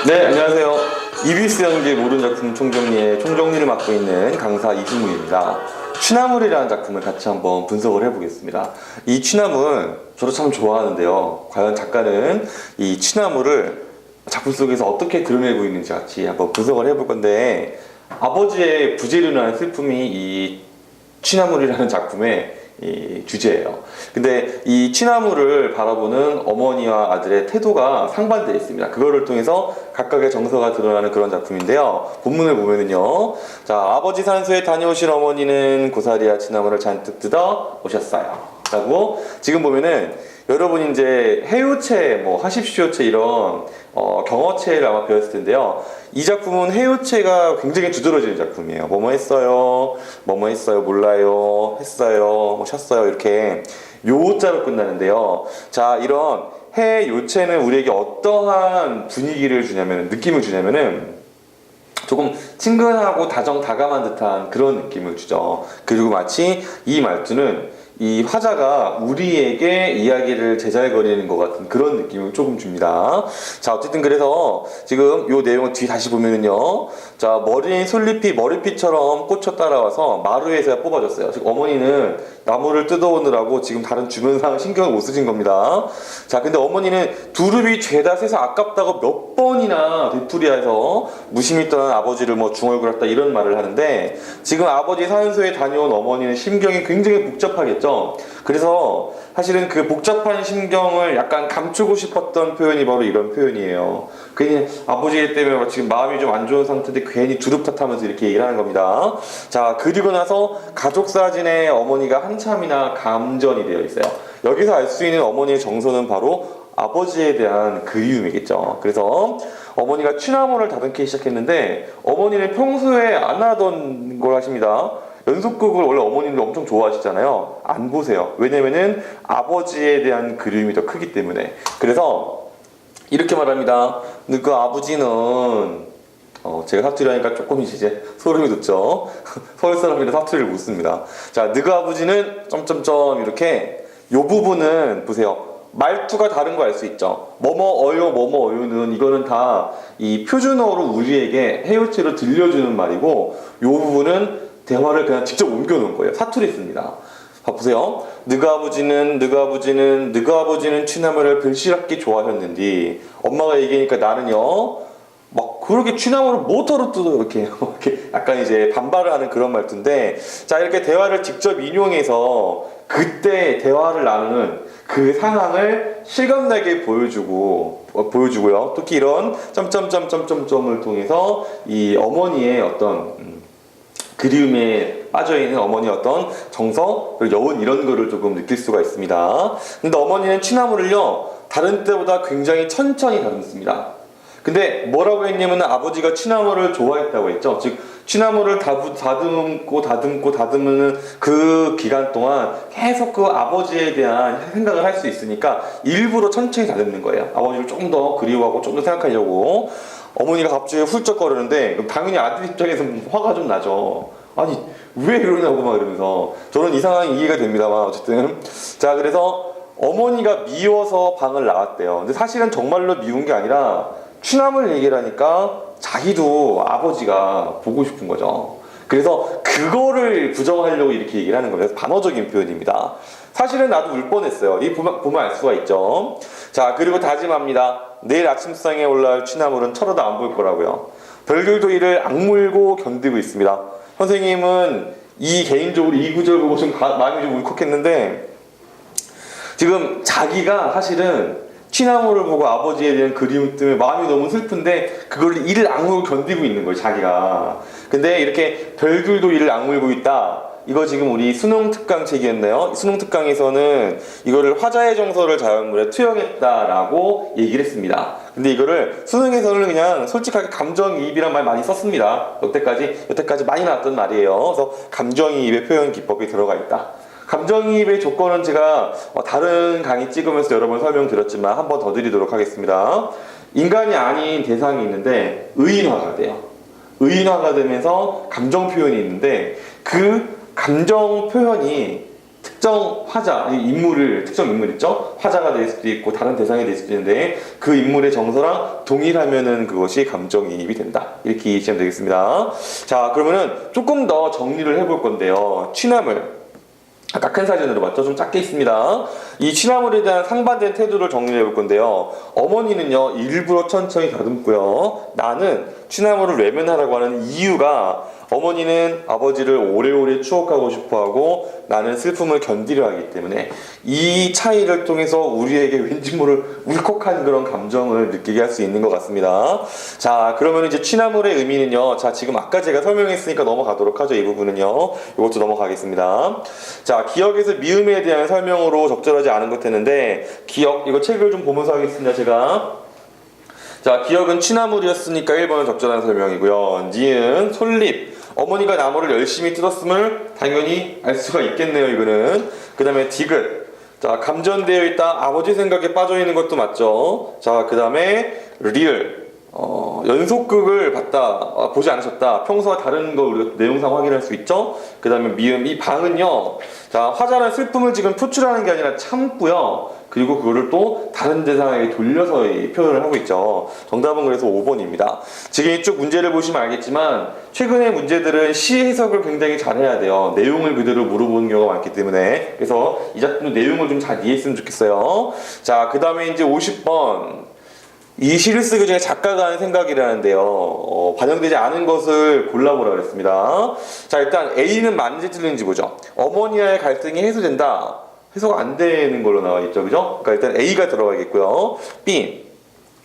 네, 안녕하세요. 이비스 연기의 모든 작품 총정리의 총정리를 맡고 있는 강사 이승우입니다. 취나물이라는 작품을 같이 한번 분석을 해보겠습니다. 이 취나물 저도 참 좋아하는데요. 과연 작가는 이 취나물을 작품 속에서 어떻게 드러내고 있는지 같이 한번 분석을 해볼 건데, 아버지의 부재료라는 슬픔이 이 취나물이라는 작품의 이 주제예요. 근데 이 취나물을 바라보는 어머니와 아들의 태도가 상반되어 있습니다. 그거를 통해서 각각의 정서가 드러나는 그런 작품인데요. 본문을 보면은요. 자, 아버지 산소에 다녀오신 어머니는 고사리와 취나물을 잔뜩 뜯어 오셨어요. 라고 지금 보면은 여러분이 이제 해요체, 뭐 하십시오체 이런 경어체를 아마 배웠을 텐데요. 이 작품은 해요체가 굉장히 두드러지는 작품이에요. 뭐뭐 했어요, 뭐뭐 했어요, 몰라요, 했어요, 뭐 쉬었어요 이렇게 요자로 끝나는데요. 자, 이런 해요체는 우리에게 어떠한 분위기를 주냐면, 느낌을 주냐면은 조금 친근하고 다정다감한 듯한 그런 느낌을 주죠. 그리고 마치 이 말투는 이 화자가 우리에게 이야기를 제잘거리는 것 같은 그런 느낌을 조금 줍니다. 자, 어쨌든 그래서 지금 요 내용을 뒤 다시 보면은요. 자, 머리에 솔잎이 머리핀처럼 꽂혀 따라와서 마루에서 뽑아줬어요. 즉 어머니는 나무를 뜯어오느라고 지금 다른 주변 상황 신경을 못 쓰신 겁니다. 자, 근데 어머니는 두릅이 죄다 새서 아깝다고 몇 번이나 되풀이해서 무심히 떠난 아버지를 뭐 중얼거렸다 이런 말을 하는데, 지금 아버지 산소에 다녀온 어머니는 심경이 굉장히 복잡하겠죠. 그래서 사실은 그 복잡한 심경을 약간 감추고 싶었던 표현이 바로 이런 표현이에요. 괜히 아버지 때문에 지금 마음이 좀 안 좋은 상태인데 괜히 두릅 탓하면서 이렇게 얘기를 하는 겁니다. 자, 그리고 나서 가족 사진에 어머니가 한참이나 감전이 되어 있어요. 여기서 알 수 있는 어머니의 정서는 바로 아버지에 대한 그리움이겠죠. 그래서 어머니가 취나물을 다듬기 시작했는데, 어머니는 평소에 안 하던 걸 하십니다. 연속극을 원래 어머님들 엄청 좋아하시잖아요. 안 보세요. 왜냐면은 아버지에 대한 그리움이 더 크기 때문에. 그래서 이렇게 말합니다. 그 아버지는 제가 사투리 하니까 조금 이제 소름이 돋죠. 서울 사람이라 사투리를 못 씁니다. 자, 너그 아버지는 점점점 이렇게 요 부분은 보세요. 말투가 다른 거 알 수 있죠. 뭐뭐어요, 뭐뭐어요는 이거는 다 이 표준어로 우리에게 해요체로 들려주는 말이고, 요 부분은 대화를 그냥 직접 옮겨 놓은 거예요. 사투리 씁니다. 봐 보세요. 너그 아버지는 취나물을 별시랍게 좋아하셨는데, 엄마가 얘기하니까 나는요 막 그렇게 취나물을 모터로 뜯어 이렇게 약간 이제 반발을 하는 그런 말투인데, 자, 이렇게 대화를 직접 인용해서 그때 대화를 나누는 그 상황을 실감나게 보여주고요. 특히 이런 점점점점점점을 통해서 이 어머니의 어떤 그리움에 빠져있는 어머니의 어떤 정서, 그리고 여운 이런 거를 조금 느낄 수가 있습니다. 근데 어머니는 취나물을요 다른 때보다 굉장히 천천히 다듬습니다. 근데 뭐라고 했냐면 아버지가 취나물을 좋아했다고 했죠. 즉 취나물을 다듬는 그 기간 동안 계속 그 아버지에 대한 생각을 할 수 있으니까 일부러 천천히 다듬는 거예요. 아버지를 조금 더 그리워하고 좀 더 생각하려고. 어머니가 갑자기 훌쩍거리는데 그럼 당연히 아들 입장에서 화가 좀 나죠. 아니 왜 이러냐고 막 이러면서. 저는 이 상황이 이해가 됩니다만 어쨌든. 자, 그래서 어머니가 미워서 방을 나갔대요. 근데 사실은 정말로 미운 게 아니라 취나물 얘기를 하니까 자기도 아버지가 보고 싶은 거죠. 그래서 그거를 부정하려고 이렇게 얘기를 하는 거예요. 반어적인 표현입니다. 사실은 나도 울 뻔했어요. 이 보면 알 수가 있죠. 자, 그리고 다짐합니다. 내일 아침상에 올라올 취나물은 철어도 안 볼 거라고요. 별들도 이를 악물고 견디고 있습니다. 선생님은 개인적으로 이 구절 보고 좀 마음이 좀 울컥했는데, 지금 자기가 사실은 취나물을 보고 아버지에 대한 그리움 때문에 마음이 너무 슬픈데 그걸 이를 악물고 견디고 있는 거예요, 자기가. 근데 이렇게 별들도 이를 악물고 있다. 이거 지금 우리 수능 특강 책이었네요. 수능 특강에서는 이거를 화자의 정서를 자연물에 투영했다라고 얘기를 했습니다. 근데 이거를 수능에서는 그냥 솔직하게 감정이입이란 말 많이 썼습니다. 여태까지 많이 나왔던 말이에요. 그래서 감정이입의 표현 기법이 들어가 있다. 감정이입의 조건은 제가 다른 강의 찍으면서 여러 번 설명드렸지만 한 번 더 드리도록 하겠습니다. 인간이 아닌 대상이 있는데 의인화가 돼요. 의인화가 되면서 감정 표현이 있는데 그 감정 표현이 특정 화자, 이 인물을, 특정 인물 있죠? 화자가 될 수도 있고 다른 대상이 될 수도 있는데 그 인물의 정서랑 동일하면은 그것이 감정이입이 된다. 이렇게 이해하시면 되겠습니다. 자, 그러면은 조금 더 정리를 해볼 건데요. 취남을 아까 큰 사진으로 봤죠? 좀 작게 있습니다. 이 취나물에 대한 상반된 태도를 정리해 볼 건데요. 어머니는요, 일부러 천천히 다듬고요. 나는 취나물을 외면하라고 하는 이유가 어머니는 아버지를 오래오래 추억하고 싶어 하고 나는 슬픔을 견디려 하기 때문에 이 차이를 통해서 우리에게 왠지 모를 울컥한 그런 감정을 느끼게 할 수 있는 것 같습니다. 자, 그러면 이제 취나물의 의미는요. 자, 지금 아까 제가 설명했으니까 넘어가도록 하죠. 이 부분은요. 이것도 넘어가겠습니다. 자, 기억에서 미음에 대한 설명으로 적절하지 않은 것 했는데 기억, 이거 책을 좀 보면서 하겠습니다. 제가 자, 기억은 취나물이었으니까 1번은 적절한 설명이고요. 니은, 솔잎. 어머니가 나무를 열심히 뜯었음을 당연히 알 수가 있겠네요, 이거는. 그 다음에 디귿. 자, 감전되어 있다. 아버지 생각에 빠져 있는 것도 맞죠. 자, 그 다음에 리을. 연속극을 봤다, 보지 않으셨다. 평소와 다른 거 우리가 내용상 확인할 수 있죠. 그 다음에 미음, 이 방은요. 자, 화자는 슬픔을 지금 표출하는 게 아니라 참고요. 그리고 그거를 또 다른 대상에게 돌려서 표현을 하고 있죠. 정답은 그래서 5번입니다. 지금 이쪽 문제를 보시면 알겠지만 최근의 문제들은 시 해석을 굉장히 잘해야 돼요. 내용을 그대로 물어보는 경우가 많기 때문에. 그래서 이 작품도 내용을 좀 잘 이해했으면 좋겠어요. 자, 그 다음에 이제 50번. 이 시를 쓰기 전에 작가가 하는 생각이라는데요. 반영되지 않은 것을 골라보라 그랬습니다. 자, 일단 A는 맞는지 틀린지 보죠. 어머니와의 갈등이 해소된다. 해소가 안 되는 걸로 나와 있죠, 그죠? 그러니까 일단 A가 들어가겠고요. B,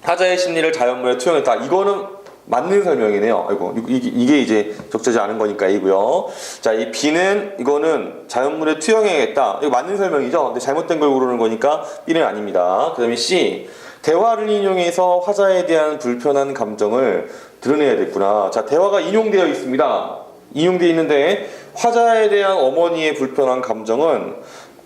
화자의 심리를 자연물에 투영했다. 이거는 맞는 설명이네요. 아이고, 이게 이제 적절하지 않은 거니까 A고요. 자, 이 B는 이거는 자연물에 투영해야겠다. 이거 맞는 설명이죠. 근데 잘못된 걸 고르는 거니까 B는 아닙니다. 그 다음에 C, 대화를 인용해서 화자에 대한 불편한 감정을 드러내야겠구나. 자, 대화가 인용되어 있습니다. 인용되어 있는데 화자에 대한 어머니의 불편한 감정은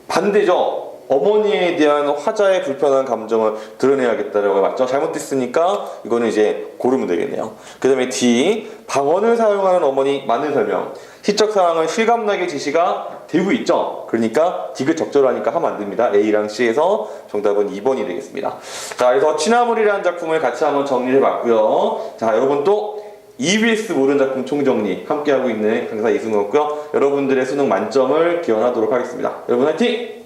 반대죠. 어머니에 대한 화자의 불편한 감정을 드러내야겠다라고 맞죠? 잘못됐으니까 이거는 이제 고르면 되겠네요. 그 다음에 D, 방언을 사용하는 어머니 맞는 설명. 시적 상황은 실감나게 제시가 되고 있죠. 그러니까 D가 적절하니까 하면 안 됩니다. A랑 C에서 정답은 2번이 되겠습니다. 자, 그래서 취나물이라는 작품을 같이 한번 정리해 봤고요. 자, 여러분 또 EBS 모든 작품 총정리 함께하고 있는 강사 이승우였고요. 여러분들의 수능 만점을 기원하도록 하겠습니다. 여러분 화이팅!